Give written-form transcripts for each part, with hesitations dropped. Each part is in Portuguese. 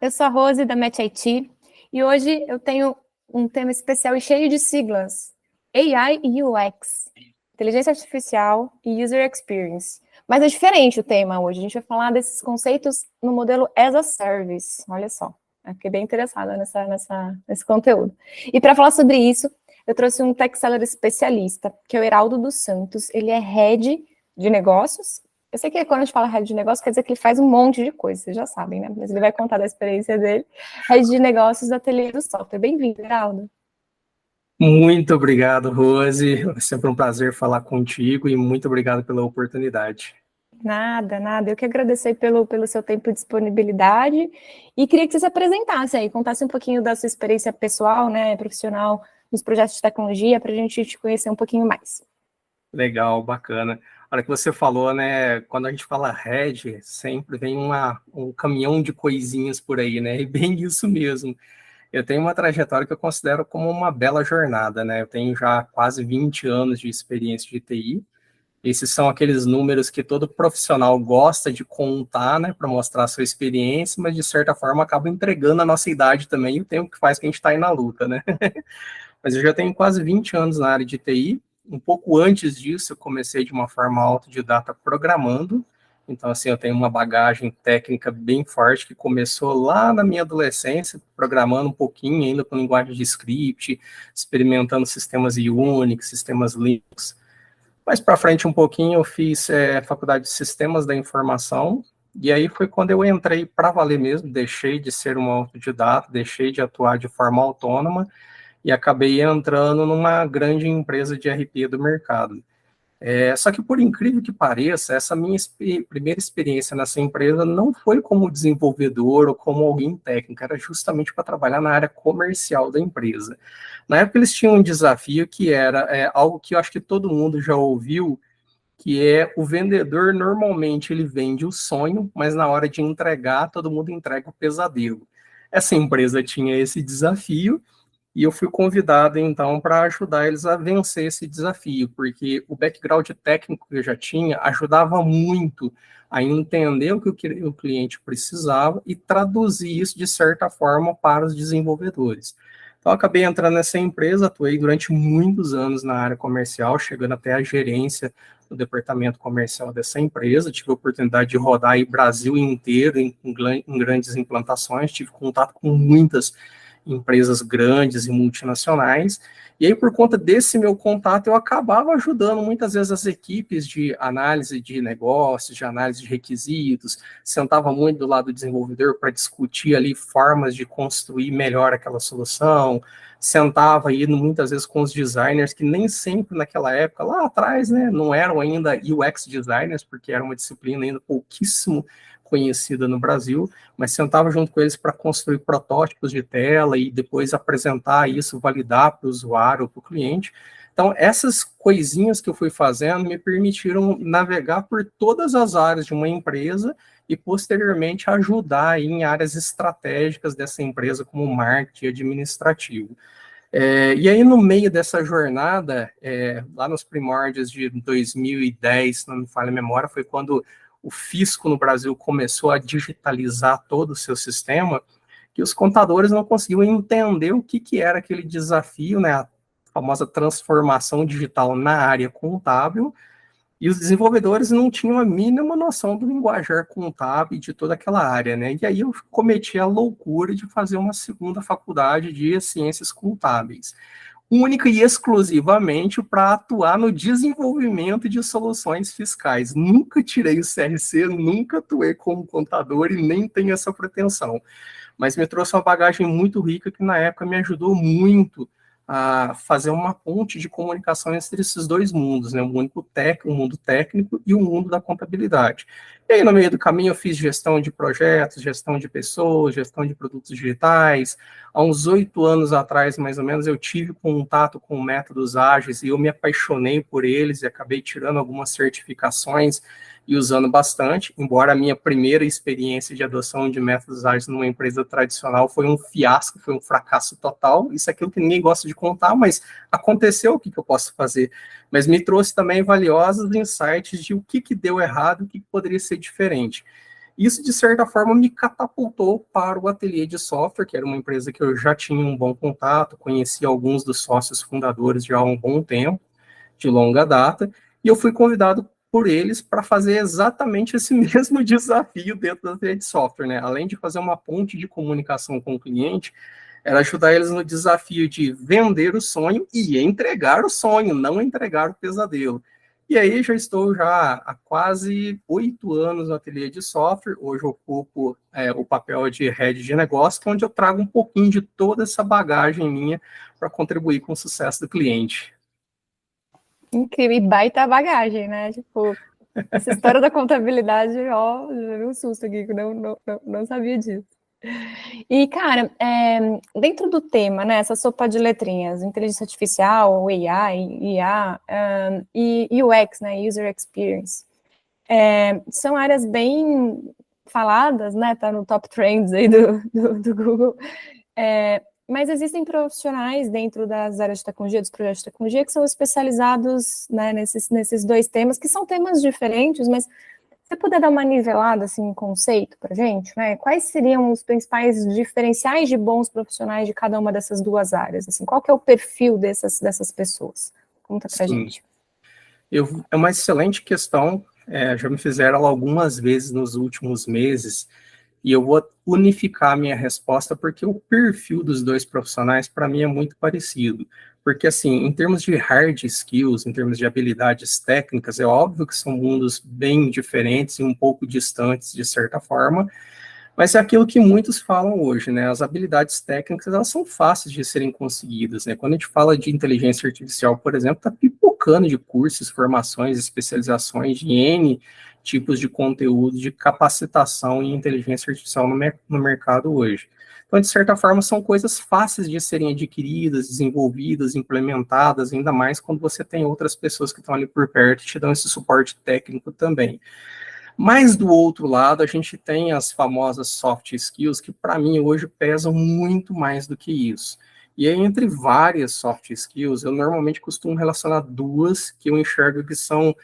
eu sou a Rose da Match IT e hoje eu tenho um tema especial e cheio de siglas: AI e UX, Inteligência Artificial e User Experience. Mas é diferente o tema hoje, a gente vai falar desses conceitos no modelo as a Service, olha só. Eu fiquei bem interessada nesse conteúdo. E para falar sobre isso, eu trouxe um Tech Seller especialista, que é o Heraldo dos Santos. Ele é Head de Negócios. Eu sei que quando a gente fala Head de Negócios, quer dizer que ele faz um monte de coisa, vocês já sabem, né? Mas ele vai contar da experiência dele. Head de Negócios da Ateliê do Software. Bem-vindo, Heraldo. Muito obrigado, Rose. É sempre um prazer falar contigo e muito obrigado pela oportunidade. Nada. Eu que agradecer pelo seu tempo e disponibilidade e queria que você se apresentasse aí, contasse um pouquinho da sua experiência pessoal, né, profissional, nos projetos de tecnologia, para a gente te conhecer um pouquinho mais. Legal, bacana. A hora que você falou, né, quando a gente fala Red, sempre vem um caminhão de coisinhas por aí, né, e bem isso mesmo. Eu tenho uma trajetória que eu considero como uma bela jornada, né, eu tenho já quase 20 anos de experiência de TI. Esses são aqueles números que todo profissional gosta de contar, né, para mostrar a sua experiência, mas de certa forma acaba entregando a nossa idade também e o tempo que faz que a gente está aí na luta, né. Mas eu já tenho quase 20 anos na área de TI. Um pouco antes disso, eu comecei de uma forma autodidata programando. Então, assim, eu tenho uma bagagem técnica bem forte que começou lá na minha adolescência, programando um pouquinho ainda com linguagem de script, experimentando sistemas Unix, sistemas Linux. Mais para frente um pouquinho, eu fiz faculdade de Sistemas da Informação, e aí foi quando eu entrei para valer mesmo, deixei de ser um autodidata, deixei de atuar de forma autônoma, e acabei entrando numa grande empresa de RP do mercado. Só que, por incrível que pareça, essa minha primeira experiência nessa empresa não foi como desenvolvedor ou como alguém técnico, era justamente para trabalhar na área comercial da empresa. Na época, eles tinham um desafio que era algo que eu acho que todo mundo já ouviu, que é o vendedor, normalmente, ele vende o sonho, mas na hora de entregar, todo mundo entrega o pesadelo. Essa empresa tinha esse desafio, e eu fui convidado, então, para ajudar eles a vencer esse desafio, porque o background técnico que eu já tinha ajudava muito a entender o que o cliente precisava e traduzir isso, de certa forma, para os desenvolvedores. Então, eu acabei entrando nessa empresa, atuei durante muitos anos na área comercial, chegando até a gerência do departamento comercial dessa empresa, tive a oportunidade de rodar o Brasil inteiro em grandes implantações, tive contato com muitas empresas grandes e multinacionais, e aí por conta desse meu contato eu acabava ajudando muitas vezes as equipes de análise de negócios, de análise de requisitos, sentava muito do lado do desenvolvedor para discutir ali formas de construir melhor aquela solução, sentava aí muitas vezes com os designers que nem sempre naquela época, lá atrás, né, não eram ainda UX designers, porque era uma disciplina ainda pouquíssimo conhecida no Brasil, mas sentava junto com eles para construir protótipos de tela e depois apresentar isso, validar para o usuário, para o cliente. Então, essas coisinhas que eu fui fazendo me permitiram navegar por todas as áreas de uma empresa e, posteriormente, ajudar em áreas estratégicas dessa empresa, como marketing administrativo. E aí, no meio dessa jornada, lá nos primórdios de 2010, se não me falha a memória, foi quando o fisco no Brasil começou a digitalizar todo o seu sistema, que os contadores não conseguiam entender o que era aquele desafio, né, a famosa transformação digital na área contábil, e os desenvolvedores não tinham a mínima noção do linguajar contábil e de toda aquela área, né? E aí eu cometi a loucura de fazer uma segunda faculdade de ciências contábeis, única e exclusivamente para atuar no desenvolvimento de soluções fiscais. Nunca tirei o CRC, nunca atuei como contador e nem tenho essa pretensão. Mas me trouxe uma bagagem muito rica que na época me ajudou muito a fazer uma ponte de comunicação entre esses dois mundos, né? O mundo técnico e o mundo da contabilidade. E aí, no meio do caminho, eu fiz gestão de projetos, gestão de pessoas, gestão de produtos digitais. Há uns 8 anos atrás, mais ou menos, eu tive contato com métodos ágeis e eu me apaixonei por eles e acabei tirando algumas certificações e usando bastante, embora a minha primeira experiência de adoção de métodos ágeis numa empresa tradicional foi um fiasco, foi um fracasso total. Isso é aquilo que ninguém gosta de contar, mas aconteceu, o que eu posso fazer? Mas me trouxe também valiosos insights de o que deu errado, o que poderia ser diferente. Isso, de certa forma, me catapultou para o ateliê de software, que era uma empresa que eu já tinha um bom contato, conhecia alguns dos sócios fundadores já há um bom tempo, de longa data, e eu fui convidado por eles para fazer exatamente esse mesmo desafio dentro da ateliê de software, né? Além de fazer uma ponte de comunicação com o cliente, era ajudar eles no desafio de vender o sonho e entregar o sonho, não entregar o pesadelo. E aí já estou já há quase 8 anos no ateliê de software. Hoje eu ocupo o papel de head de negócio, onde eu trago um pouquinho de toda essa bagagem minha para contribuir com o sucesso do cliente. Incrível, e baita bagagem, né? Tipo, essa história da contabilidade, ó, já vi um susto aqui, que eu não sabia disso. E, cara, dentro do tema, né, essa sopa de letrinhas, inteligência artificial, AI, IA, e UX, né, User Experience, são áreas bem faladas, né, tá no top trends aí do Google, mas existem profissionais dentro das áreas de tecnologia, dos projetos de tecnologia, que são especializados, né, nesses dois temas, que são temas diferentes, mas você puder dar uma nivelada, assim, em conceito para a gente, né? Quais seriam os principais diferenciais de bons profissionais de cada uma dessas duas áreas? Assim, qual que é o perfil dessas pessoas? Conta para a gente. É uma excelente questão, já me fizeram ela algumas vezes nos últimos meses, e eu vou unificar a minha resposta porque o perfil dos dois profissionais, para mim, é muito parecido. Porque, assim, em termos de hard skills, em termos de habilidades técnicas, é óbvio que são mundos bem diferentes e um pouco distantes, de certa forma, mas é aquilo que muitos falam hoje, né? As habilidades técnicas, elas são fáceis de serem conseguidas, né? Quando a gente fala de inteligência artificial, por exemplo, está pipocando de cursos, formações, especializações de N tipos de conteúdo, de capacitação em inteligência artificial no mercado hoje. Então, de certa forma, são coisas fáceis de serem adquiridas, desenvolvidas, implementadas, ainda mais quando você tem outras pessoas que estão ali por perto e te dão esse suporte técnico também. Mas do outro lado, a gente tem as famosas soft skills, que para mim hoje pesam muito mais do que isso. E aí, entre várias soft skills, eu normalmente costumo relacionar duas que eu enxergo que são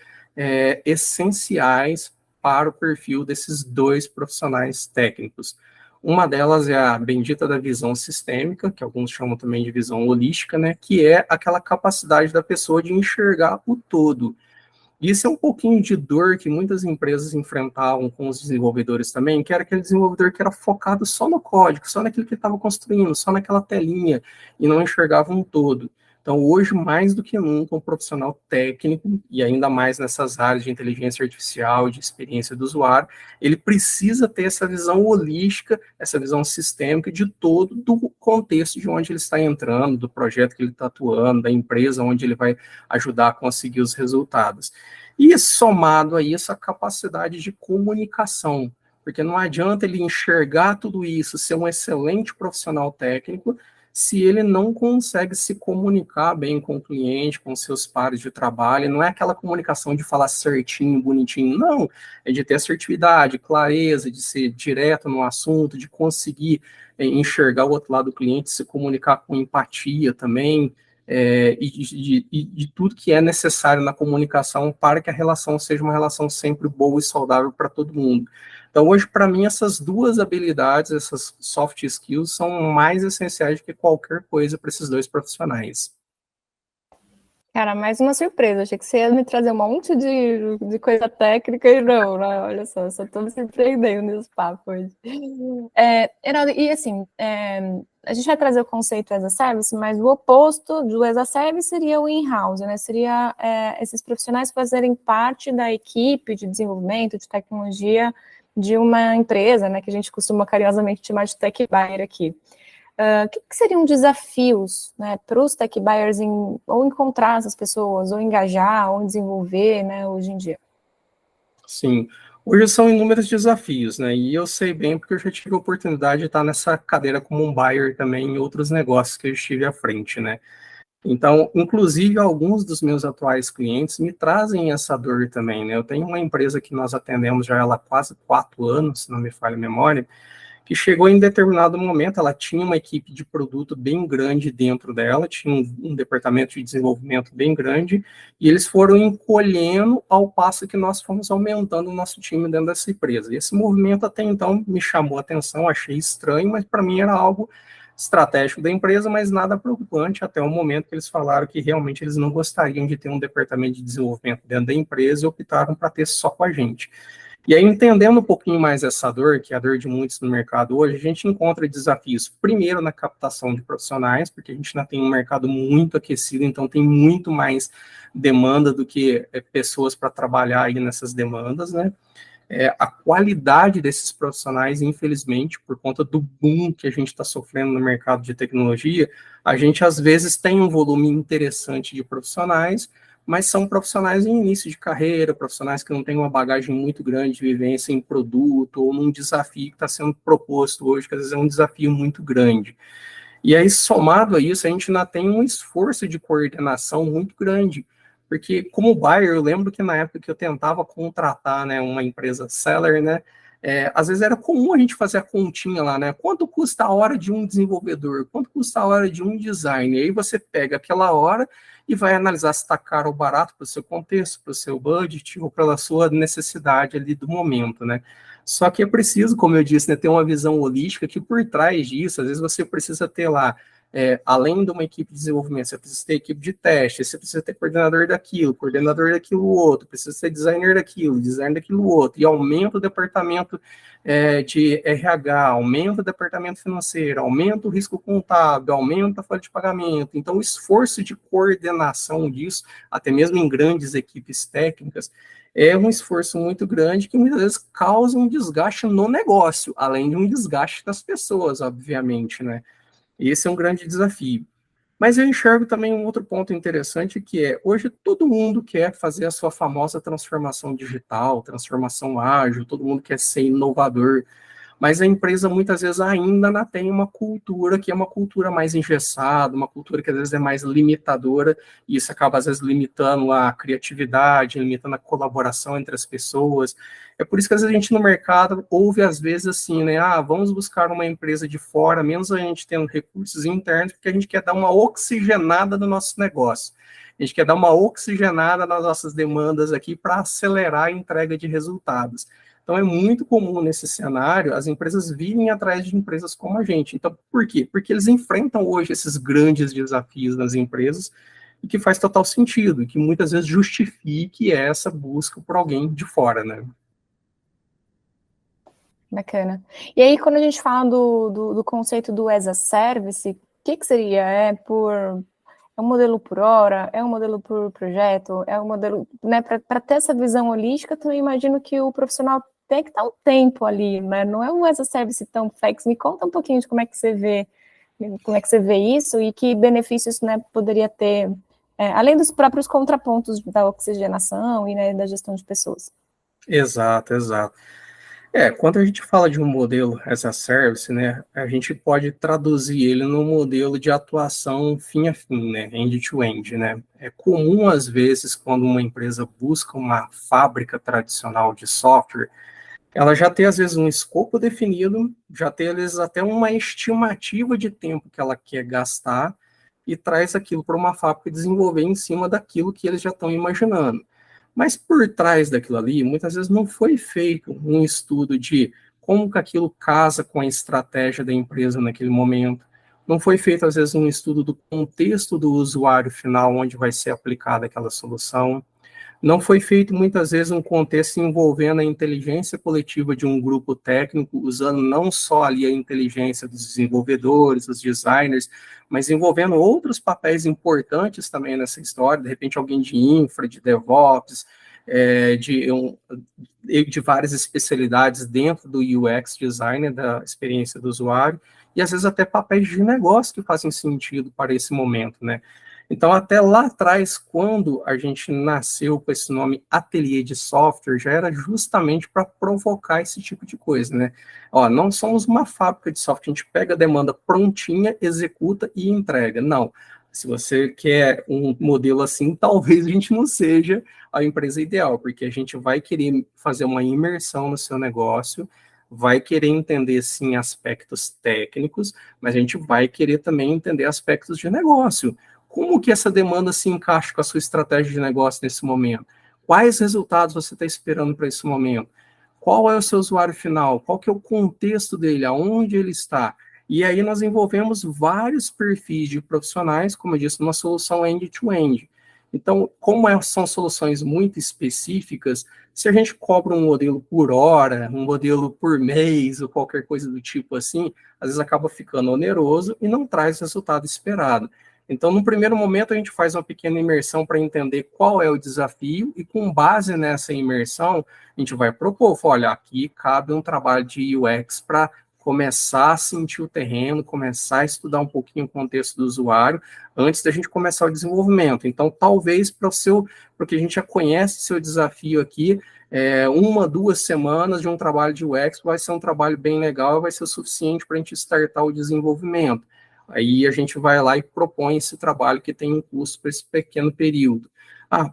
essenciais para o perfil desses dois profissionais técnicos. Uma delas é a bendita da visão sistêmica, que alguns chamam também de visão holística, né, que é aquela capacidade da pessoa de enxergar o todo. Isso é um pouquinho de dor que muitas empresas enfrentavam com os desenvolvedores também, que era aquele desenvolvedor que era focado só no código, só naquilo que ele estava construindo, só naquela telinha, e não enxergava um todo. Então, hoje, mais do que nunca, um profissional técnico, e ainda mais nessas áreas de inteligência artificial, de experiência do usuário, ele precisa ter essa visão holística, essa visão sistêmica de todo do contexto de onde ele está entrando, do projeto que ele está atuando, da empresa onde ele vai ajudar a conseguir os resultados. E somado a isso, a capacidade de comunicação, porque não adianta ele enxergar tudo isso, ser um excelente profissional técnico, se ele não consegue se comunicar bem com o cliente, com seus pares de trabalho. Não é aquela comunicação de falar certinho, bonitinho, não, é de ter assertividade, clareza, de ser direto no assunto, de conseguir enxergar o outro lado do cliente, se comunicar com empatia também, e de tudo que é necessário na comunicação para que a relação seja uma relação sempre boa e saudável para todo mundo. Então, hoje, para mim, essas duas habilidades, essas soft skills, são mais essenciais do que qualquer coisa para esses dois profissionais. Cara, mais uma surpresa. Achei que você ia me trazer um monte de coisa técnica e não, né? Olha só, só estou me surpreendendo nesse papo hoje. Heraldo, e assim, a gente vai trazer o conceito as a service, mas o oposto do as a service seria o in-house, né? Seria esses profissionais fazerem parte da equipe de desenvolvimento de tecnologia de uma empresa, né? Que a gente costuma carinhosamente chamar de tech buyer aqui. O que seriam desafios, né, para os tech buyers ou encontrar essas pessoas, ou engajar, ou desenvolver, né, hoje em dia? Sim, hoje são inúmeros desafios, né? E eu sei bem porque eu já tive a oportunidade de estar nessa cadeira como um buyer também em outros negócios que eu estive à frente, né? Então, inclusive, alguns dos meus atuais clientes me trazem essa dor também, né? Eu tenho uma empresa que nós atendemos já ela há quase 4 anos, se não me falha a memória, que chegou em determinado momento, ela tinha uma equipe de produto bem grande dentro dela, tinha um departamento de desenvolvimento bem grande, e eles foram encolhendo ao passo que nós fomos aumentando o nosso time dentro dessa empresa. E esse movimento até então me chamou a atenção, achei estranho, mas para mim era algo estratégico da empresa, mas nada preocupante até o momento que eles falaram que realmente eles não gostariam de ter um departamento de desenvolvimento dentro da empresa e optaram para ter só com a gente. E aí, entendendo um pouquinho mais essa dor, que é a dor de muitos no mercado hoje, a gente encontra desafios, primeiro, na captação de profissionais, porque a gente ainda tem um mercado muito aquecido, então tem muito mais demanda do que pessoas para trabalhar aí nessas demandas, né? A qualidade desses profissionais, infelizmente, por conta do boom que a gente está sofrendo no mercado de tecnologia, a gente, às vezes, tem um volume interessante de profissionais, mas são profissionais em início de carreira, profissionais que não têm uma bagagem muito grande de vivência em produto ou num desafio que está sendo proposto hoje, que às vezes é um desafio muito grande. E aí, somado a isso, a gente ainda tem um esforço de coordenação muito grande, porque como buyer, eu lembro que na época que eu tentava contratar, né, uma empresa seller, né, às vezes era comum a gente fazer a continha lá, né, quanto custa a hora de um desenvolvedor, quanto custa a hora de um designer, e aí você pega aquela hora e vai analisar se está caro ou barato para o seu contexto, para o seu budget, ou pela sua necessidade ali do momento, né. Só que é preciso, como eu disse, né, ter uma visão holística que por trás disso, às vezes você precisa ter lá, além de uma equipe de desenvolvimento, você precisa ter equipe de teste, você precisa ter coordenador daquilo outro, precisa ter designer daquilo, designer daquilo outro, e aumenta o departamento de RH, aumenta o departamento financeiro, aumenta o risco contábil, aumenta a folha de pagamento. Então, o esforço de coordenação disso, até mesmo em grandes equipes técnicas, é um esforço muito grande que muitas vezes causa um desgaste no negócio, além de um desgaste das pessoas, obviamente, né? Esse é um grande desafio. Mas eu enxergo também um outro ponto interessante, que é, hoje todo mundo quer fazer a sua famosa transformação digital, transformação ágil, todo mundo quer ser inovador, mas a empresa muitas vezes ainda não tem uma cultura que é uma cultura mais engessada, uma cultura que às vezes é mais limitadora, e isso acaba às vezes limitando a criatividade, limitando a colaboração entre as pessoas. É por isso que às vezes a gente no mercado ouve às vezes assim, né, vamos buscar uma empresa de fora, menos a gente tendo recursos internos, porque a gente quer dar uma oxigenada no nosso negócio. A gente quer dar uma oxigenada nas nossas demandas aqui para acelerar a entrega de resultados. Então, é muito comum nesse cenário as empresas virem atrás de empresas como a gente. Então, por quê? Porque eles enfrentam hoje esses grandes desafios nas empresas e que faz total sentido, e que muitas vezes justifique essa busca por alguém de fora, né? Bacana. E aí, quando a gente fala do conceito do as a service, o que seria? É um modelo por hora? É um modelo por projeto? É um modelo, né? Para ter essa visão holística, também imagino que o profissional tem que estar um tempo ali, né? Não é um as a service tão flex. Me conta um pouquinho de como é que você vê isso e que benefícios, né, poderia ter, além dos próprios contrapontos da oxigenação e, né, da gestão de pessoas. Exato, exato. Quando a gente fala de um modelo as a service, né, a gente pode traduzir ele num modelo de atuação fim a fim, né, end-to-end, né. É comum, às vezes, quando uma empresa busca uma fábrica tradicional de software, ela já tem, às vezes, um escopo definido, já tem, às vezes, até uma estimativa de tempo que ela quer gastar e traz aquilo para uma fábrica desenvolver em cima daquilo que eles já estão imaginando. Mas por trás daquilo ali, muitas vezes não foi feito um estudo de como que aquilo casa com a estratégia da empresa naquele momento. Não foi feito, às vezes, um estudo do contexto do usuário final, onde vai ser aplicada aquela solução. Não foi feito, muitas vezes, um contexto envolvendo a inteligência coletiva de um grupo técnico, usando não só ali a inteligência dos desenvolvedores, dos designers, mas envolvendo outros papéis importantes também nessa história, de repente alguém de infra, de DevOps, de várias especialidades dentro do UX design, da experiência do usuário, e às vezes até papéis de negócio que fazem sentido para esse momento, né? Então, até lá atrás, quando a gente nasceu com esse nome Ateliê de Software, já era justamente para provocar esse tipo de coisa, né? Não somos uma fábrica de software, a gente pega a demanda prontinha, executa e entrega. Não. Se você quer um modelo assim, talvez a gente não seja a empresa ideal, porque a gente vai querer fazer uma imersão no seu negócio, vai querer entender, sim, aspectos técnicos, mas a gente vai querer também entender aspectos de negócio. Como que essa demanda se encaixa com a sua estratégia de negócio nesse momento? Quais resultados você está esperando para esse momento? Qual é o seu usuário final? Qual que é o contexto dele? Aonde ele está? E aí nós envolvemos vários perfis de profissionais, como eu disse, numa solução end-to-end. Então, como são soluções muito específicas, se a gente cobra um modelo por hora, um modelo por mês, ou qualquer coisa do tipo assim, às vezes acaba ficando oneroso e não traz o resultado esperado. Então, no primeiro momento, a gente faz uma pequena imersão para entender qual é o desafio e, com base nessa imersão, a gente vai propor, olha, aqui cabe um trabalho de UX para começar a sentir o terreno, começar a estudar um pouquinho o contexto do usuário, antes da gente começar o desenvolvimento. Então, talvez porque a gente já conhece o seu desafio aqui, 1, 2 semanas de um trabalho de UX vai ser um trabalho bem legal, vai ser o suficiente para a gente startar o desenvolvimento. Aí a gente vai lá e propõe esse trabalho que tem um custo para esse pequeno período.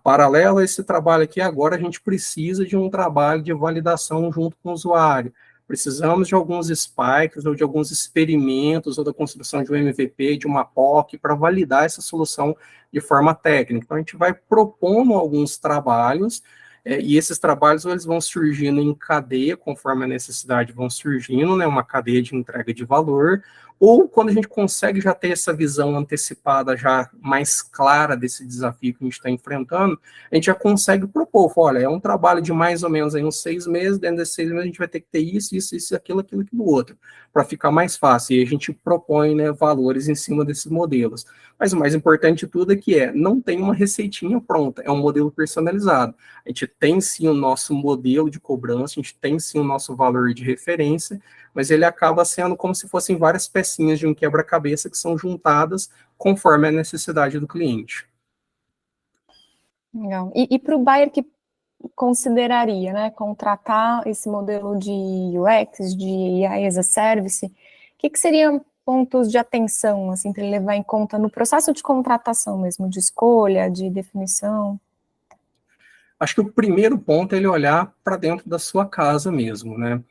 Paralelo a esse trabalho aqui, agora a gente precisa de um trabalho de validação junto com o usuário. Precisamos de alguns spikes ou de alguns experimentos ou da construção de um MVP, de uma POC, para validar essa solução de forma técnica. Então, a gente vai propondo alguns trabalhos, e esses trabalhos eles vão surgindo em cadeia, conforme a necessidade vão surgindo, né, uma cadeia de entrega de valor, ou quando a gente consegue já ter essa visão antecipada, já mais clara desse desafio que a gente está enfrentando, a gente já consegue propor, olha, é um trabalho de mais ou menos aí uns 6 meses, dentro desses 6 meses a gente vai ter que ter isso, aquilo do outro, para ficar mais fácil, e a gente propõe, né, valores em cima desses modelos. Mas o mais importante de tudo é que não tem uma receitinha pronta, é um modelo personalizado. A gente tem sim o nosso modelo de cobrança, a gente tem sim o nosso valor de referência, mas ele acaba sendo como se fossem várias pecinhas de um quebra-cabeça que são juntadas conforme a necessidade do cliente. Legal. E para o buyer que consideraria, né, contratar esse modelo de UX, de AI as a Service, o que seriam pontos de atenção, assim, para ele levar em conta no processo de contratação mesmo, de escolha, de definição? Acho que o primeiro ponto é ele olhar para dentro da sua casa mesmo, né?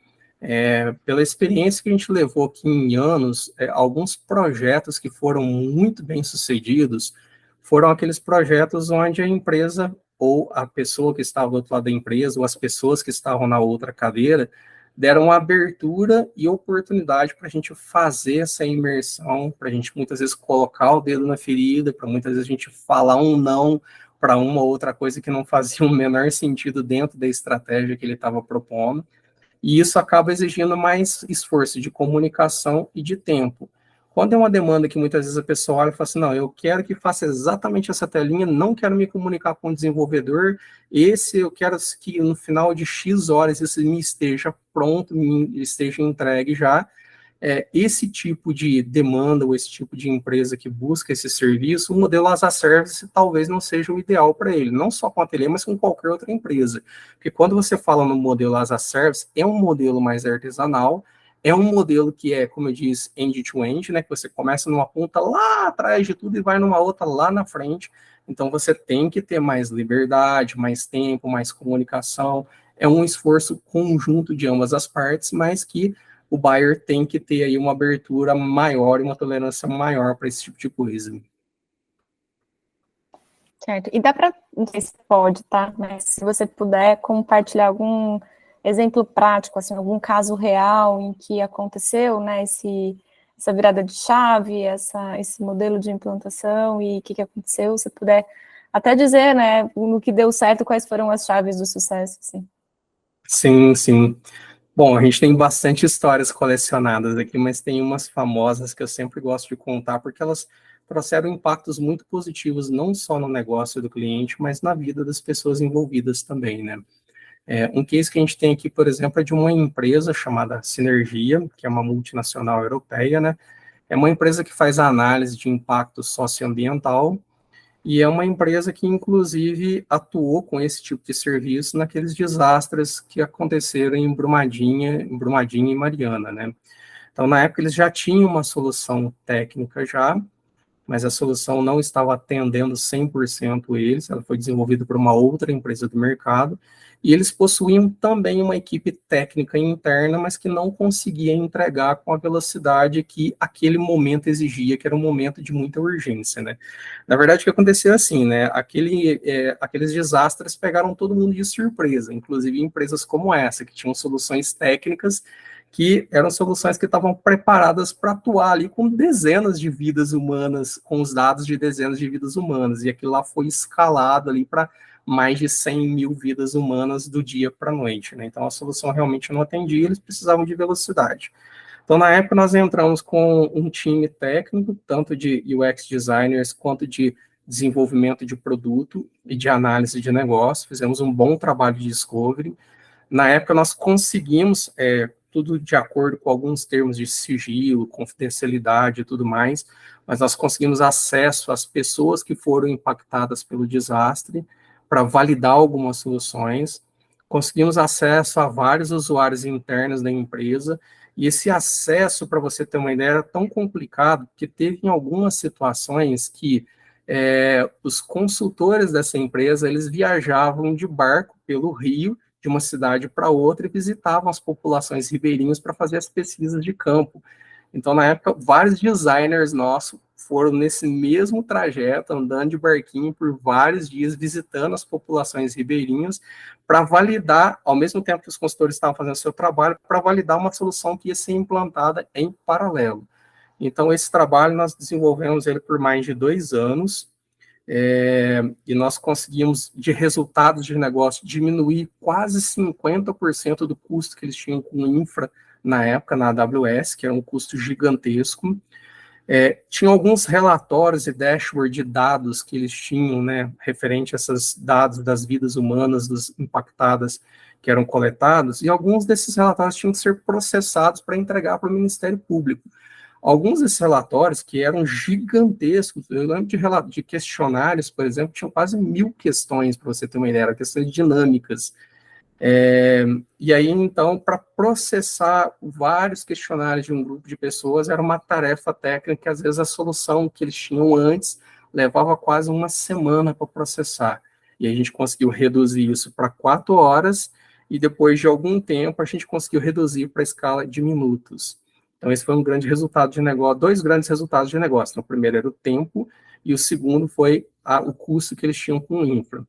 Pela experiência que a gente levou aqui em anos, alguns projetos que foram muito bem sucedidos foram aqueles projetos onde a empresa ou a pessoa que estava do outro lado da empresa ou as pessoas que estavam na outra cadeira deram abertura e oportunidade para a gente fazer essa imersão, para a gente muitas vezes colocar o dedo na ferida, para muitas vezes a gente falar um não para uma ou outra coisa que não fazia o menor sentido dentro da estratégia que ele estava propondo. E isso acaba exigindo mais esforço de comunicação e de tempo. Quando é uma demanda que muitas vezes a pessoa olha e fala assim, não, eu quero que faça exatamente essa telinha, não quero me comunicar com o desenvolvedor, eu quero que no final de X horas isso me esteja pronto, me esteja entregue já. Esse tipo de demanda ou esse tipo de empresa que busca esse serviço, o modelo as a service talvez não seja o ideal para ele, não só com a Ateliê, mas com qualquer outra empresa. Porque quando você fala no modelo as a service, é um modelo mais artesanal, é um modelo que é, como eu disse, end-to-end, né, que você começa numa ponta lá atrás de tudo e vai numa outra lá na frente. Então, você tem que ter mais liberdade, mais tempo, mais comunicação. É um esforço conjunto de ambas as partes, mas que o buyer tem que ter aí uma abertura maior e uma tolerância maior para esse tipo de coisa. Certo. E dá para, não sei se pode, tá? Mas se você puder compartilhar algum exemplo prático, assim, algum caso real em que aconteceu, né, essa virada de chave, esse modelo de implantação e o que aconteceu, se puder até dizer, né, no que deu certo, quais foram as chaves do sucesso, assim. Sim, sim. Bom, a gente tem bastante histórias colecionadas aqui, mas tem umas famosas que eu sempre gosto de contar, porque elas trouxeram impactos muito positivos, não só no negócio do cliente, mas na vida das pessoas envolvidas também, né? Um case que a gente tem aqui, por exemplo, é de uma empresa chamada Sinergia, que é uma multinacional europeia, né? É uma empresa que faz a análise de impacto socioambiental e é uma empresa que, inclusive, atuou com esse tipo de serviço naqueles desastres que aconteceram em Brumadinho e Mariana, né? Então, na época, eles já tinham uma solução técnica já, mas a solução não estava atendendo 100% eles, ela foi desenvolvida por uma outra empresa do mercado, e eles possuíam também uma equipe técnica interna, mas que não conseguia entregar com a velocidade que aquele momento exigia, que era um momento de muita urgência, né? Na verdade, o que aconteceu é assim, né? Aqueles desastres pegaram todo mundo de surpresa, inclusive empresas como essa, que tinham soluções técnicas que eram soluções que estavam preparadas para atuar ali com dezenas de vidas humanas, com os dados de dezenas de vidas humanas, e aquilo lá foi escalado ali para mais de 100 mil vidas humanas do dia para a noite, né? Então a solução realmente não atendia, eles precisavam de velocidade. Então, na época, nós entramos com um time técnico, tanto de UX designers quanto de desenvolvimento de produto e de análise de negócio, fizemos um bom trabalho de discovery. Na época, nós conseguimos, tudo de acordo com alguns termos de sigilo, confidencialidade e tudo mais, mas nós conseguimos acesso às pessoas que foram impactadas pelo desastre para validar algumas soluções, conseguimos acesso a vários usuários internos da empresa, e esse acesso, para você ter uma ideia, era tão complicado que teve em algumas situações que os consultores dessa empresa, eles viajavam de barco pelo rio, de uma cidade para outra, e visitavam as populações ribeirinhas para fazer as pesquisas de campo. Então, na época, vários designers nossos foram nesse mesmo trajeto, andando de barquinho por vários dias, visitando as populações ribeirinhas, para validar, ao mesmo tempo que os consultores estavam fazendo o seu trabalho, para validar uma solução que ia ser implantada em paralelo. Então, esse trabalho nós desenvolvemos ele por mais de 2 anos, e nós conseguimos, de resultados de negócio, diminuir quase 50% do custo que eles tinham com infra na época, na AWS, que era um custo gigantesco. Tinha alguns relatórios e dashboard de dados que eles tinham, né, referente a esses dados das vidas humanas dos impactadas que eram coletados, e alguns desses relatórios tinham que ser processados para entregar para o Ministério Público. Alguns desses relatórios, que eram gigantescos, eu lembro de questionários, por exemplo, tinham quase 1.000 questões, para você ter uma ideia, eram questões dinâmicas. E aí, então, para processar vários questionários de um grupo de pessoas, era uma tarefa técnica, que às vezes a solução que eles tinham antes levava quase uma semana para processar. E a gente conseguiu reduzir isso para 4 horas, e depois de algum tempo a gente conseguiu reduzir para a escala de minutos. Então, esse foi um grande resultado de negócio, 2 grandes resultados de negócio. O primeiro era o tempo, e o segundo foi o custo que eles tinham com o infra.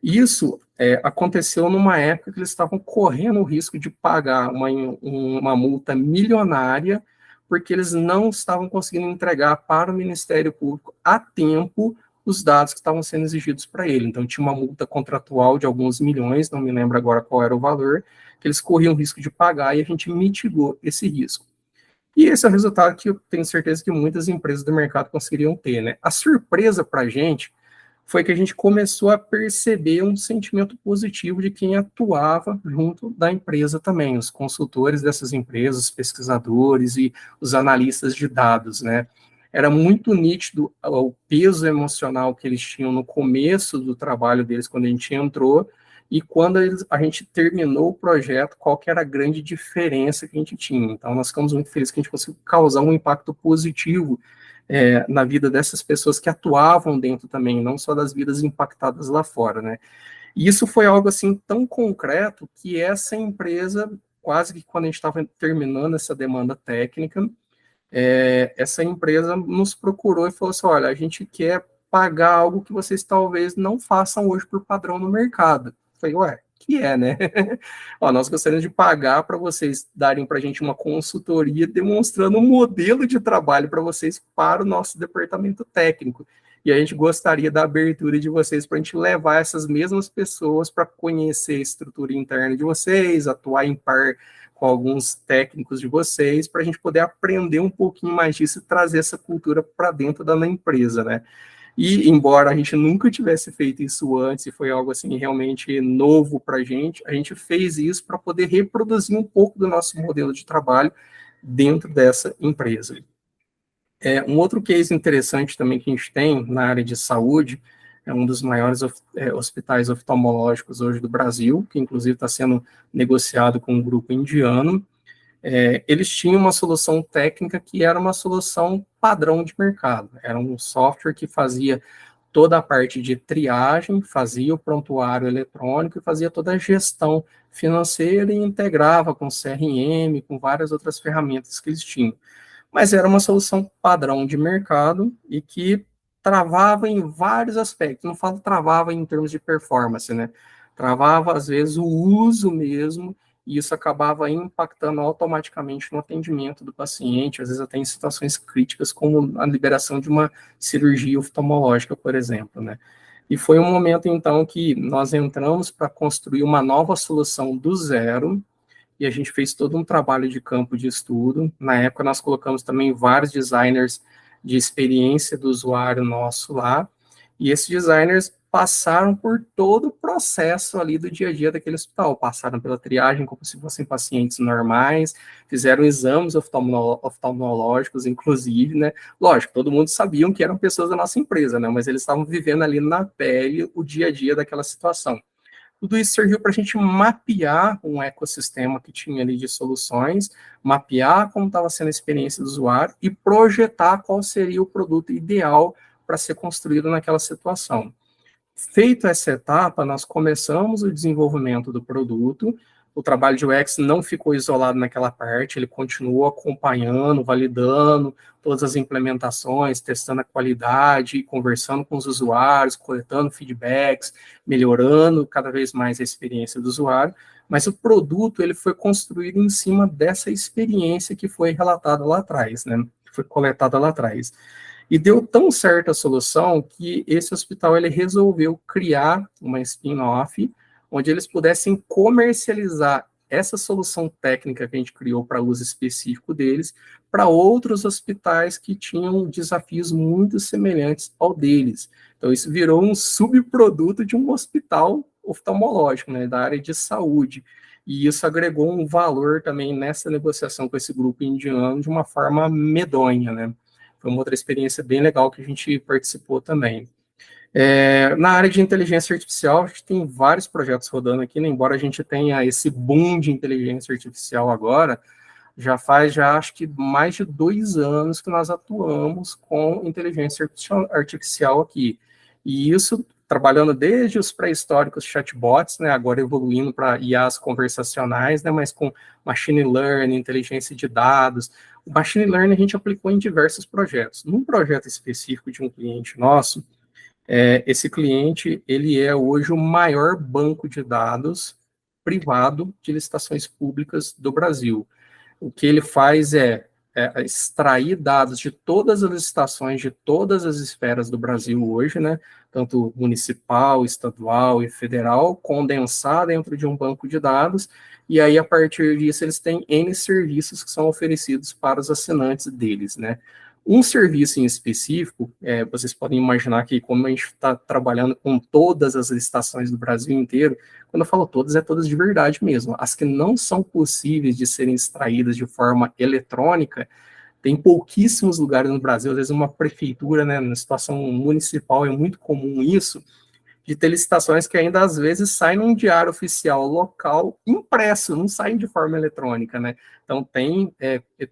Isso aconteceu numa época que eles estavam correndo o risco de pagar uma multa milionária, porque eles não estavam conseguindo entregar para o Ministério Público a tempo os dados que estavam sendo exigidos para ele. Então, tinha uma multa contratual de alguns milhões, não me lembro agora qual era o valor, que eles corriam o risco de pagar, e a gente mitigou esse risco. E esse é o resultado que eu tenho certeza que muitas empresas do mercado conseguiriam ter, né? A surpresa para a gente foi que a gente começou a perceber um sentimento positivo de quem atuava junto da empresa também, os consultores dessas empresas, os pesquisadores e os analistas de dados, né? Era muito nítido o peso emocional que eles tinham no começo do trabalho deles, quando a gente entrou, e quando a gente terminou o projeto, qual que era a grande diferença que a gente tinha. Então, nós ficamos muito felizes que a gente conseguiu causar um impacto positivo na vida dessas pessoas que atuavam dentro também, não só das vidas impactadas lá fora, né? E isso foi algo, assim, tão concreto que essa empresa, quase que quando a gente estava terminando essa demanda técnica, essa empresa nos procurou e falou assim, olha, a gente quer pagar algo que vocês talvez não façam hoje por padrão no mercado. Eu falei, ué, que né? Ó, nós gostaríamos de pagar para vocês darem para a gente uma consultoria demonstrando um modelo de trabalho para vocês para o nosso departamento técnico. E a gente gostaria da abertura de vocês para a gente levar essas mesmas pessoas para conhecer a estrutura interna de vocês, atuar em par com alguns técnicos de vocês, para a gente poder aprender um pouquinho mais disso e trazer essa cultura para dentro da empresa, né? E, embora a gente nunca tivesse feito isso antes, e foi algo assim realmente novo para a gente fez isso para poder reproduzir um pouco do nosso modelo de trabalho dentro dessa empresa. Um outro case interessante também que a gente tem na área de saúde, é um dos maiores hospitais oftalmológicos hoje do Brasil, que inclusive está sendo negociado com um grupo indiano. eles tinham uma solução técnica que era uma solução padrão de mercado. Era um software que fazia toda a parte de triagem, fazia o prontuário eletrônico e fazia toda a gestão financeira e integrava com CRM, com várias outras ferramentas que eles tinham. Mas era uma solução padrão de mercado e que travava em vários aspectos. Não falo travava em termos de performance, né? Travava, às vezes, o uso mesmo, e isso acabava impactando automaticamente no atendimento do paciente, às vezes até em situações críticas, como a liberação de uma cirurgia oftalmológica, por exemplo, né? E foi um momento, então, que nós entramos para construir uma nova solução do zero, e a gente fez todo um trabalho de campo de estudo. Na época, nós colocamos também vários designers de experiência do usuário nosso lá, e esses designers passaram por todo o processo ali do dia a dia daquele hospital, passaram pela triagem como se fossem pacientes normais, fizeram exames oftalmológicos, inclusive, né? Lógico, todo mundo sabia que eram pessoas da nossa empresa, né? Mas eles estavam vivendo ali na pele o dia a dia daquela situação. Tudo isso serviu para a gente mapear um ecossistema que tinha ali de soluções, mapear como estava sendo a experiência do usuário e projetar qual seria o produto ideal para ser construído naquela situação. Feito essa etapa, nós começamos o desenvolvimento do produto. O trabalho de UX não ficou isolado naquela parte, ele continuou acompanhando, validando todas as implementações, testando a qualidade, conversando com os usuários, coletando feedbacks, melhorando cada vez mais a experiência do usuário, mas o produto ele foi construído em cima dessa experiência que foi relatada lá atrás, né? Que foi coletada lá atrás. E deu tão certa a solução que esse hospital ele resolveu criar uma spin-off onde eles pudessem comercializar essa solução técnica que a gente criou para uso específico deles para outros hospitais que tinham desafios muito semelhantes ao deles. Então, isso virou um subproduto de um hospital oftalmológico, né, da área de saúde. E isso agregou um valor também nessa negociação com esse grupo indiano de uma forma medonha, né? Foi uma outra experiência bem legal que a gente participou também. Na área de inteligência artificial, a gente tem vários projetos rodando aqui, né? Embora a gente tenha esse boom de inteligência artificial agora, já acho que mais de 2 anos que nós atuamos com inteligência artificial aqui. E isso trabalhando desde os pré-históricos chatbots, né, agora evoluindo para IAs conversacionais, né, mas com machine learning, inteligência de dados. O machine learning a gente aplicou em diversos projetos. Num projeto específico de um cliente nosso, esse cliente, ele é hoje o maior banco de dados privado de licitações públicas do Brasil. O que ele faz é extrair dados de todas as licitações, de todas as esferas do Brasil hoje, né, tanto municipal, estadual e federal, condensar dentro de um banco de dados, e aí, a partir disso, eles têm N serviços que são oferecidos para os assinantes deles, né. Um serviço em específico, vocês podem imaginar que como a gente está trabalhando com todas as licitações do Brasil inteiro, quando eu falo todas, é todas de verdade mesmo. As que não são possíveis de serem extraídas de forma eletrônica, tem pouquíssimos lugares no Brasil, às vezes uma prefeitura, né, na situação municipal é muito comum isso, de ter licitações que ainda às vezes saem num diário oficial local impresso, não saem de forma eletrônica, né? Então tem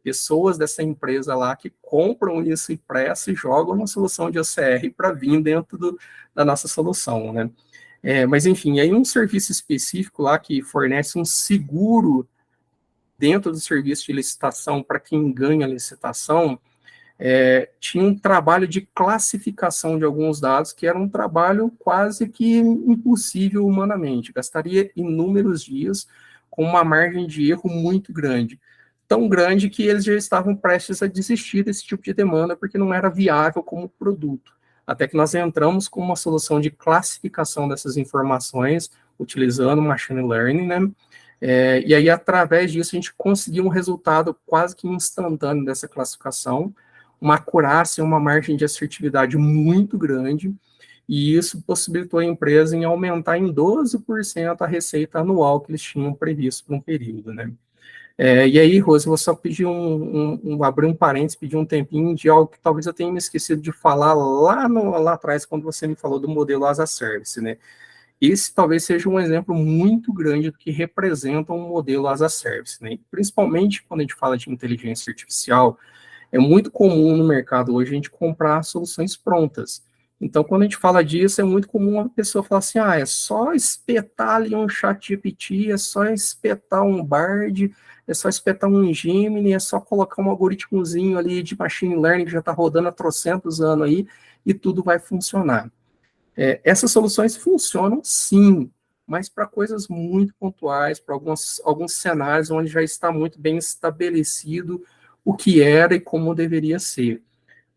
pessoas dessa empresa lá que compram isso impresso e jogam uma solução de OCR para vir dentro da nossa solução, né? Mas enfim, aí um serviço específico lá que fornece um seguro dentro do serviço de licitação para quem ganha a licitação, tinha um trabalho de classificação de alguns dados que era um trabalho quase que impossível humanamente, gastaria inúmeros dias com uma margem de erro muito grande, tão grande que eles já estavam prestes a desistir desse tipo de demanda porque não era viável como produto, até que nós entramos com uma solução de classificação dessas informações, utilizando machine learning, né? E aí, através disso, a gente conseguiu um resultado quase que instantâneo dessa classificação, uma acurácia, uma margem de assertividade muito grande, e isso possibilitou a empresa em aumentar em 12% a receita anual que eles tinham previsto para um período, né? E aí, Rose, eu vou só pedir abrir um parênteses, pedir um tempinho de algo que talvez eu tenha me esquecido de falar lá atrás, quando você me falou do modelo as a service, né? esse talvez seja um exemplo muito grande do que representa um modelo as a service, né? Principalmente quando a gente fala de inteligência artificial, é muito comum no mercado hoje a gente comprar soluções prontas. Então, quando a gente fala disso, é muito comum uma pessoa falar assim, é só espetar ali um ChatGPT, é só espetar um Bard, é só espetar um Gemini, é só colocar um algoritmozinho ali de machine learning que já está rodando há trocentos anos aí, e tudo vai funcionar. Essas soluções funcionam sim, mas para coisas muito pontuais, para alguns cenários onde já está muito bem estabelecido o que era e como deveria ser.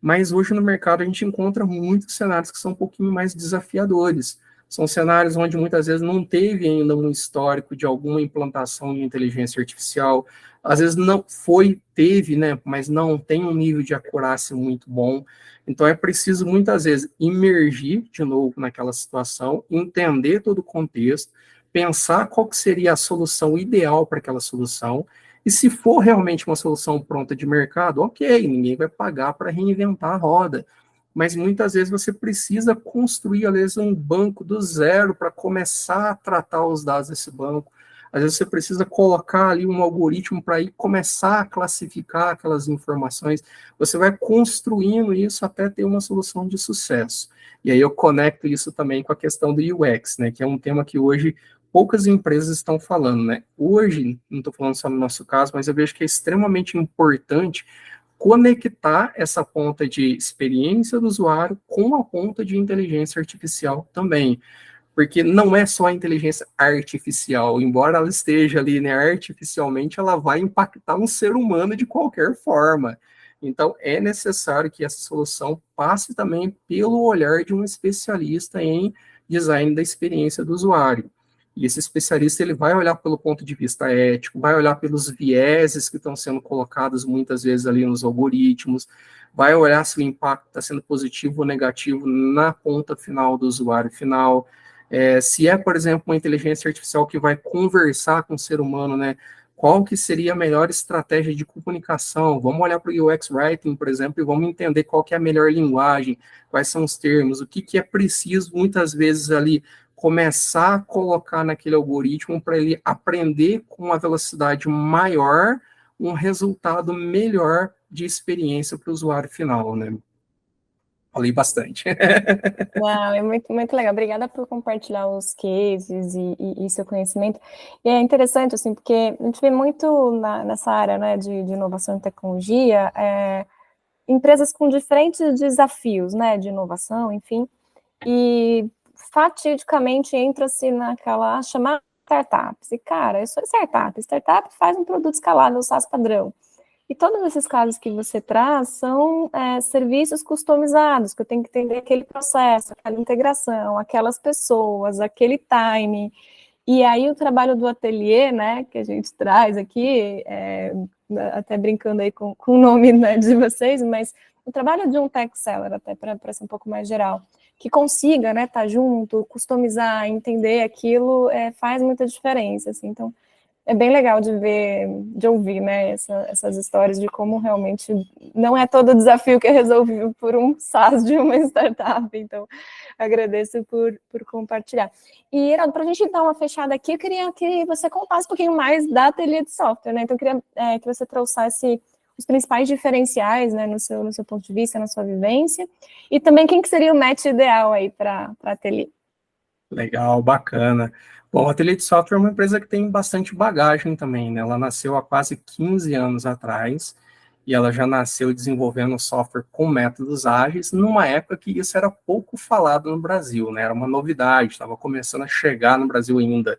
Mas hoje no mercado a gente encontra muitos cenários que são um pouquinho mais desafiadores. São cenários onde muitas vezes não teve ainda um histórico de alguma implantação de inteligência artificial. Às vezes não foi, teve, né, mas não tem um nível de acurácia muito bom. Então é preciso muitas vezes imergir de novo naquela situação, entender todo o contexto, pensar qual que seria a solução ideal para aquela solução. E se for realmente uma solução pronta de mercado, ok, ninguém vai pagar para reinventar a roda. Mas muitas vezes você precisa construir, às vezes, um banco do zero para começar a tratar os dados desse banco. Às vezes você precisa colocar ali um algoritmo para ir começar a classificar aquelas informações. Você vai construindo isso até ter uma solução de sucesso. E aí eu conecto isso também com a questão do UX, né, que é um tema que hoje poucas empresas estão falando, né? Hoje, não estou falando só no nosso caso, mas eu vejo que é extremamente importante conectar essa ponta de experiência do usuário com a ponta de inteligência artificial também, porque não é só a inteligência artificial, embora ela esteja ali, né, artificialmente, ela vai impactar um ser humano de qualquer forma. Então, é necessário que essa solução passe também pelo olhar de um especialista em design da experiência do usuário. E esse especialista ele vai olhar pelo ponto de vista ético, vai olhar pelos vieses que estão sendo colocados muitas vezes ali nos algoritmos, vai olhar se o impacto está sendo positivo ou negativo na ponta final do usuário final. Se é, por exemplo, uma inteligência artificial que vai conversar com o ser humano, né? Qual que seria a melhor estratégia de comunicação? Vamos olhar para o UX Writing, por exemplo, e vamos entender qual que é a melhor linguagem, quais são os termos, o que, que é preciso, muitas vezes, ali, começar a colocar naquele algoritmo para ele aprender com uma velocidade maior, um resultado melhor de experiência para o usuário final, né? Falei bastante. Não, é muito, muito legal. Obrigada por compartilhar os cases e seu conhecimento. E é interessante, assim, porque a gente vê muito nessa área, né, de inovação e tecnologia, empresas com diferentes desafios, né, de inovação, enfim, e fatidicamente entra-se naquela chamada startups. E, cara, eu sou startup. Startup faz um produto escalável, SaaS padrão. E todos esses casos que você traz são serviços customizados, que eu tenho que entender aquele processo, aquela integração, aquelas pessoas, aquele time. E aí o trabalho do ateliê, né, que a gente traz aqui, até brincando aí com o nome, né, de vocês, mas o trabalho de um tech seller, até para ser um pouco mais geral, que consiga, né, estar junto, customizar, entender aquilo, faz muita diferença, assim. Então, é bem legal de ver, de ouvir, né, essas histórias de como realmente não é todo desafio que é resolvido por um SaaS de uma startup. Então, agradeço por compartilhar. E, Heraldo, para a gente dar uma fechada aqui, eu queria que você contasse um pouquinho mais da ateliê de software, né? Então, eu queria que você trouxesse os principais diferenciais, né, no seu ponto de vista, na sua vivência, e também quem que seria o match ideal aí para a ateliê. Legal, bacana. Bom, a Ateliê de Software é uma empresa que tem bastante bagagem também, né? Ela nasceu há quase 15 anos atrás e ela já nasceu desenvolvendo software com métodos ágeis numa época que isso era pouco falado no Brasil, né? Era uma novidade, estava começando a chegar no Brasil ainda,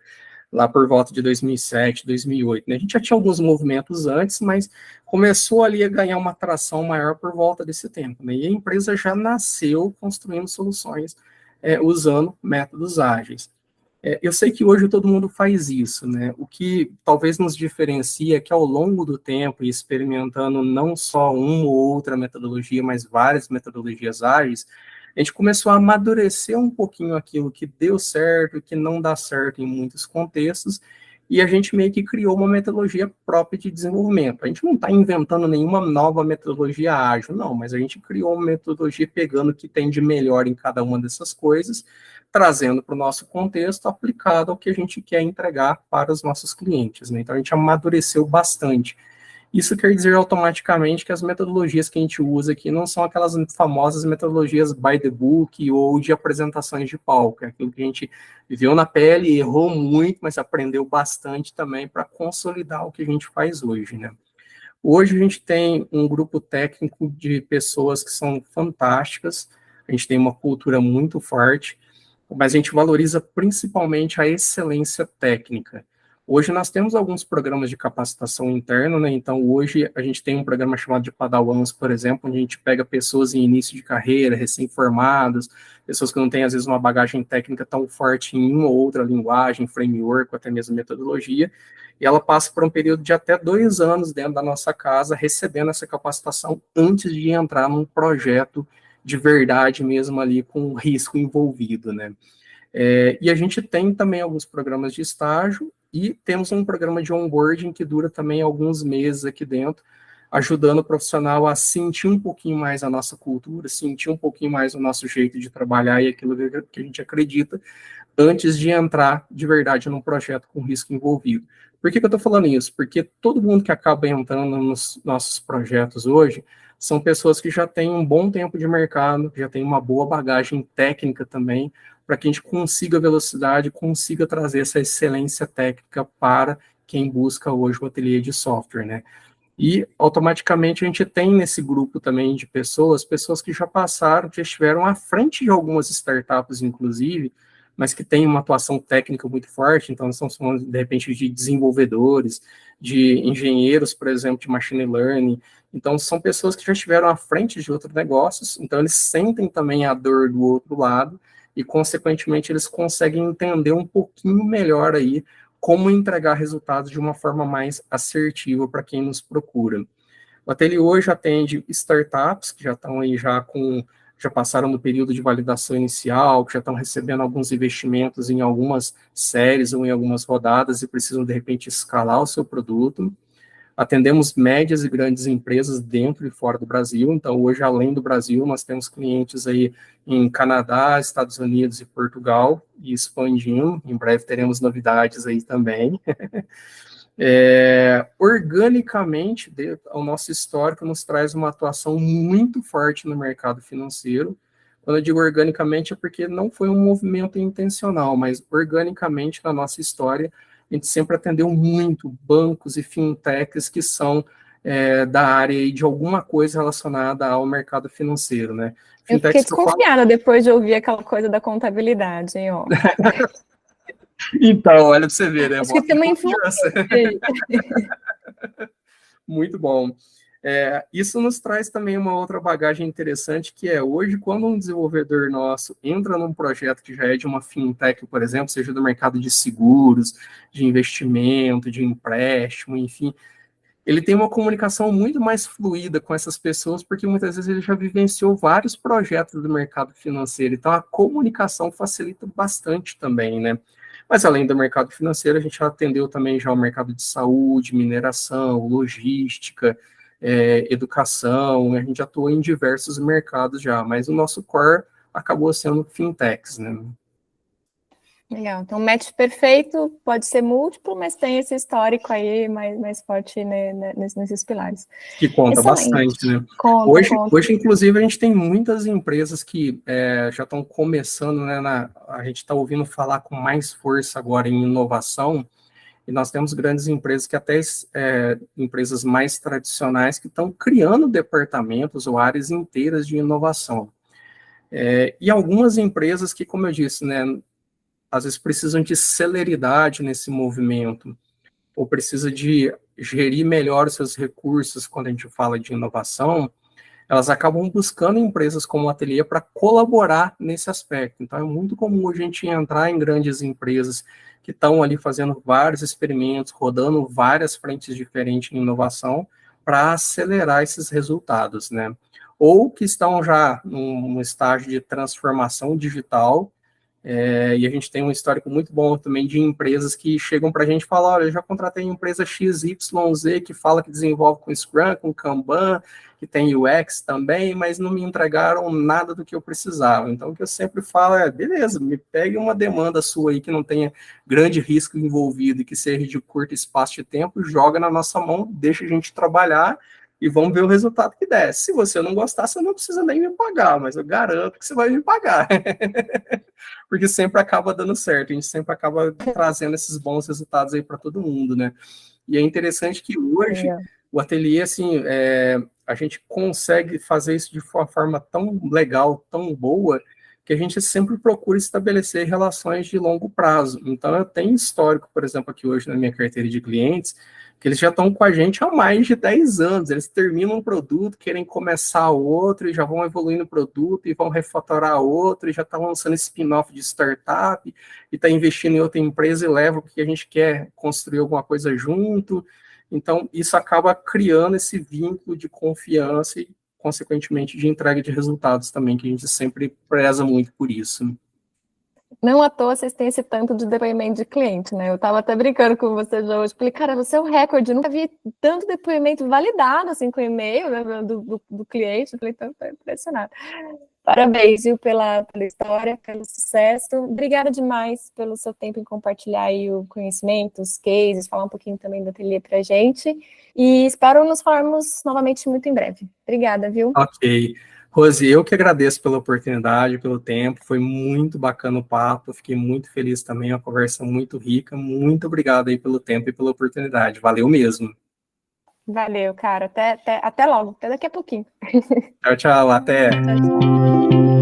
lá por volta de 2007, 2008, né? A gente já tinha alguns movimentos antes, mas começou ali a ganhar uma atração maior por volta desse tempo, né? E a empresa já nasceu construindo soluções usando métodos ágeis. Eu sei que hoje todo mundo faz isso, né? O que talvez nos diferencia é que ao longo do tempo, e experimentando não só uma ou outra metodologia, mas várias metodologias ágeis, a gente começou a amadurecer um pouquinho aquilo que deu certo e que não dá certo em muitos contextos, e a gente meio que criou uma metodologia própria de desenvolvimento. A gente não está inventando nenhuma nova metodologia ágil, não, mas a gente criou uma metodologia pegando o que tem de melhor em cada uma dessas coisas, trazendo para o nosso contexto, aplicado ao que a gente quer entregar para os nossos clientes, né? Então, a gente amadureceu bastante. Isso quer dizer automaticamente que as metodologias que a gente usa aqui não são aquelas famosas metodologias by the book ou de apresentações de palco, é aquilo que a gente viveu na pele, errou muito, mas aprendeu bastante também para consolidar o que a gente faz hoje, né? Hoje a gente tem um grupo técnico de pessoas que são fantásticas, a gente tem uma cultura muito forte, mas a gente valoriza principalmente a excelência técnica. Hoje nós temos alguns programas de capacitação interna, né? Então hoje a gente tem um programa chamado de Padawans, por exemplo, onde a gente pega pessoas em início de carreira, recém-formadas, pessoas que não têm às vezes uma bagagem técnica tão forte em uma ou outra linguagem, framework, ou até mesmo metodologia, e ela passa por um período de até 2 anos dentro da nossa casa, recebendo essa capacitação antes de entrar num projeto de verdade mesmo ali, com risco envolvido, né? E a gente tem também alguns programas de estágio e temos um programa de onboarding que dura também alguns meses aqui dentro, ajudando o profissional a sentir um pouquinho mais a nossa cultura, sentir um pouquinho mais o nosso jeito de trabalhar e aquilo que a gente acredita, antes de entrar de verdade num projeto com risco envolvido. Por que eu estou falando isso? Porque todo mundo que acaba entrando nos nossos projetos hoje são pessoas que já têm um bom tempo de mercado, já têm uma boa bagagem técnica também, para que a gente consiga velocidade, consiga trazer essa excelência técnica para quem busca hoje o ateliê de software, né? E automaticamente a gente tem nesse grupo também de pessoas que já passaram, que estiveram à frente de algumas startups, inclusive, mas que têm uma atuação técnica muito forte, então estamos falando, de repente, de desenvolvedores, de engenheiros, por exemplo, de machine learning, então são pessoas que já estiveram à frente de outros negócios, então eles sentem também a dor do outro lado, e, consequentemente, eles conseguem entender um pouquinho melhor aí como entregar resultados de uma forma mais assertiva para quem nos procura. O ateliê hoje atende startups que já estão aí já passaram no período de validação inicial, que já estão recebendo alguns investimentos em algumas séries ou em algumas rodadas e precisam, de repente, escalar o seu produto. Atendemos médias e grandes empresas dentro e fora do Brasil, então hoje, além do Brasil, nós temos clientes aí em Canadá, Estados Unidos e Portugal, e expandindo, em breve teremos novidades aí também. Organicamente, o nosso histórico nos traz uma atuação muito forte no mercado financeiro. Quando eu digo organicamente é porque não foi um movimento intencional, mas organicamente na nossa história, a gente sempre atendeu muito bancos e fintechs que são da área de alguma coisa relacionada ao mercado financeiro, né? Eu fiquei desconfiada depois de ouvir aquela coisa da contabilidade, hein, ó. Então, olha para você ver, né? Acho que tem uma influência aí. Muito bom. Isso nos traz também uma outra bagagem interessante, que é hoje, quando um desenvolvedor nosso entra num projeto que já é de uma fintech, por exemplo, seja do mercado de seguros, de investimento, de empréstimo, enfim, ele tem uma comunicação muito mais fluida com essas pessoas, porque muitas vezes ele já vivenciou vários projetos do mercado financeiro, então a comunicação facilita bastante também, né? Mas além do mercado financeiro, a gente atendeu também já o mercado de saúde, mineração, logística, educação, a gente atuou em diversos mercados já, mas o nosso core acabou sendo fintechs, né? Legal, então o match perfeito pode ser múltiplo, mas tem esse histórico aí mais forte, né, nesses pilares. Que conta Excelente. Bastante, né? Conta. Hoje, inclusive, a gente tem muitas empresas que já estão começando, né? A gente está ouvindo falar com mais força agora em inovação, e nós temos grandes empresas que até empresas mais tradicionais que estão criando departamentos ou áreas inteiras de inovação. E algumas empresas que, como eu disse, né, às vezes precisam de celeridade nesse movimento, ou precisa de gerir melhor os seus recursos quando a gente fala de inovação, elas acabam buscando empresas como o Ateliê para colaborar nesse aspecto. Então, é muito comum a gente entrar em grandes empresas que estão ali fazendo vários experimentos, rodando várias frentes diferentes em inovação para acelerar esses resultados, né? Ou que estão já num estágio de transformação digital, E a gente tem um histórico muito bom também de empresas que chegam para a gente e falam, olha, eu já contratei empresa XYZ que fala que desenvolve com Scrum, com Kanban, que tem UX também, mas não me entregaram nada do que eu precisava. Então, o que eu sempre falo é, beleza, me pegue uma demanda sua aí que não tenha grande risco envolvido e que seja de curto espaço de tempo, joga na nossa mão, deixa a gente trabalhar e vamos ver o resultado que der. Se você não gostar, você não precisa nem me pagar, mas eu garanto que você vai me pagar. Porque sempre acaba dando certo, a gente sempre acaba trazendo esses bons resultados aí para todo mundo, né? E é interessante que hoje o ateliê, assim, a gente consegue fazer isso de uma forma tão legal, tão boa, que a gente sempre procura estabelecer relações de longo prazo. Então, eu tenho histórico, por exemplo, aqui hoje na minha carteira de clientes, que eles já estão com a gente há mais de 10 anos. Eles terminam um produto, querem começar outro, e já vão evoluindo o produto, e vão refatorar outro, e já estão lançando spin-off de startup, e está investindo em outra empresa e leva porque a gente quer construir alguma coisa junto. Então, isso acaba criando esse vínculo de confiança e, consequentemente, de entrega de resultados também, que a gente sempre preza muito por isso. Não à toa vocês têm esse tanto de depoimento de cliente, né? Eu estava até brincando com você já hoje. Falei, cara, você é o recorde. Eu nunca vi tanto depoimento validado, assim, com e-mail, né, do cliente. Eu falei, então, estou impressionado. Parabéns, viu, pela história, pelo sucesso. Obrigada demais pelo seu tempo em compartilhar aí o conhecimento, os cases, falar um pouquinho também do ateliê pra gente. E espero nos falarmos novamente muito em breve. Obrigada, viu? Ok. Rose, eu que agradeço pela oportunidade, pelo tempo, foi muito bacana o papo, fiquei muito feliz também, uma conversa muito rica, muito obrigado aí pelo tempo e pela oportunidade, valeu mesmo. Valeu, cara, até logo, até daqui a pouquinho. Tchau, tchau, até. Tchau, tchau.